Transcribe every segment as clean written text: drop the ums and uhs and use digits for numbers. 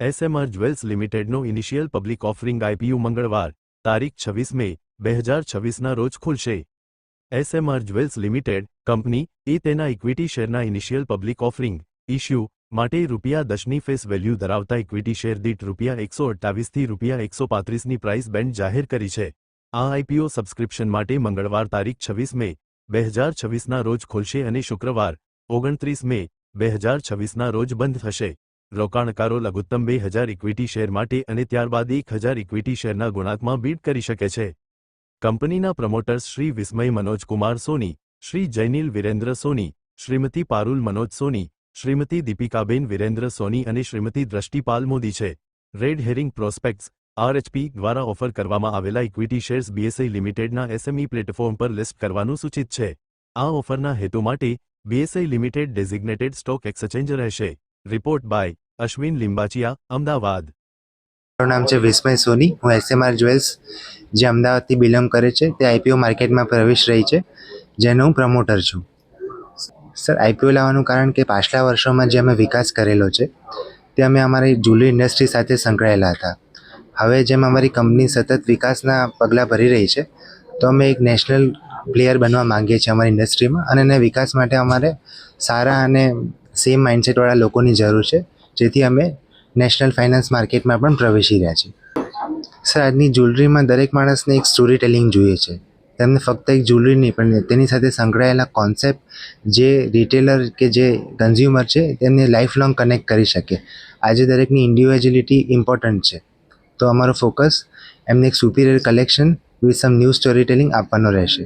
એસએમઆર jewels લિમિટેડનો initial public offering IPO મંગળવાર તારીખ 26 મે 2026ના રોજ ખુલશે। એસએમઆર જ્વેલ્સ લિમિટેડ કંપની તેના ઇક્વિટી શેરના ઇનિશિયલ પબ્લિક ઓફરિંગ ઇશ્યુ માટે ₹10ની ફેસ વેલ્યુ ધરાવતા ઇક્વિટી શેર દીઠ ₹128 થી ₹135ની પ્રાઇસ બેન્ડ જાહેર કરી છે। આ આઈપીઓ સબસ્ક્રિપ્શન માટે મંગળવાર તારીખ 26 મે 2026ના રોજ ખુલશે અને શુક્રવાર 29 મે 2026ના રોજ બંધ થશે। રોકાણકારો લઘુત્તમ 2000 ઇક્વિટી શેર માટે અને ત્યારબાદ 1000 ઇક્વિટી શેરના ગુણાંકમાં બીડ કરી શકે છે। કંપનીના પ્રમોટર્સ શ્રી વિસ્મય મનોજ કુમાર સોની, શ્રી જયનીલ વિરેન્દ્ર સોની, શ્રીમતી પારુલ મનોજ સોની, શ્રીમતી દીપિકાબેન વિરેન્દ્ર સોની અને શ્રીમતી દ્રષ્ટિપાલ મોદી છે। રેડ હેરિંગ પ્રોસ્પેક્ટ્સ આરએચપી દ્વારા ઓફર કરવામાં આવેલા ઇક્વિટી શેર્સ બીએસઈ લિમિટેડના એસએમઈ પ્લેટફોર્મ પર લિસ્ટ કરવાનું સૂચિત છે। આ ઓફરના હેતુ માટે BSE limited designated stock exchange રહેશે। Report by Ashwin Limbachiya, Ahmedabad. મારું નામ છે વિસ્મય સોની। હું એસએમઆર જ્વેલ્સ જે અમદાવાદથી બિલોંગ કરે છે તે આઈપીઓ માર્કેટમાં પ્રવેશ રહી છે, જેનો હું પ્રમોટર છું। સર, આઈપીઓ લાવવાનું કારણ કે પાછલા વર્ષોમાં જે અમે વિકાસ કરેલો છે તે અમે અમારી જ્વેલરી ઇન્ડસ્ટ્રી સાથે સંકળાયેલા હતા। હવે જેમ અમારી કંપની સતત વિકાસના પગલાં ભરી રહી છે તો અમે એક નેશનલ પ્લેયર બનવા માંગીએ છીએ અમારી ઇન્ડસ્ટ્રીમાં, અને એના વિકાસ માટે અમારે સારા અને સેમ માઇન્ડસેટવાળા લોકોની જરૂર છે, જેથી અમે નેશનલ ફાઇનાન્સ માર્કેટમાં પણ પ્રવેશી રહ્યા છીએ। સર, આજની જ્વેલરીમાં દરેક માણસને એક સ્ટોરી ટેલિંગ જોઈએ છે। તેમને ફક્ત એક જ્વેલરી નહીં પણ તેની સાથે સંકળાયેલા કોન્સેપ્ટ જે રિટેલર કે જે કન્ઝ્યુમર છે તેમને લાઈફ લોંગ કનેક્ટ કરી શકે। આજે દરેકની ઇન્ડિવિજ્યુઅલિટી ઇમ્પોર્ટન્ટ છે, તો અમારો ફોકસ એમને એક superior collection with some new story telling આપવાનો રહેશે।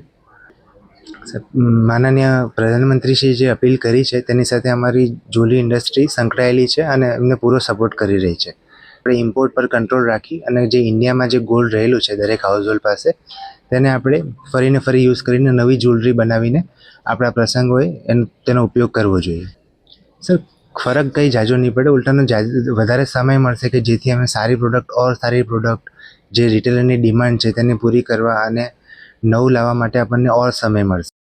માનનીય પ્રધાનમંત્રીશ્રીએ જે અપીલ કરી છે તેની સાથે અમારી જ્વેલરી ઇન્ડસ્ટ્રી સંકળાયેલી છે અને એમને પૂરો સપોર્ટ કરી રહી છે। આપણે ઇમ્પોર્ટ પર કંટ્રોલ રાખી અને જે ઇન્ડિયામાં જે ગોલ્ડ રહેલું છે દરેક હાઉસહોલ્ડ પાસે, તેને આપણે ફરીને ફરી યુઝ કરીને નવી જ્વેલરી બનાવીને આપણા પ્રસંગોએ તેનો ઉપયોગ કરવો જોઈએ। સર, ફરક કંઈ જાજો નહીં પડે, ઉલટાનો વધારે સમય મળશે કે જેથી અમે સારી પ્રોડક્ટ જે રિટેલરની ડિમાન્ડ છે તેને પૂરી કરવા અને નવું લાવવા માટે આપણને ઓર સમય મળશે।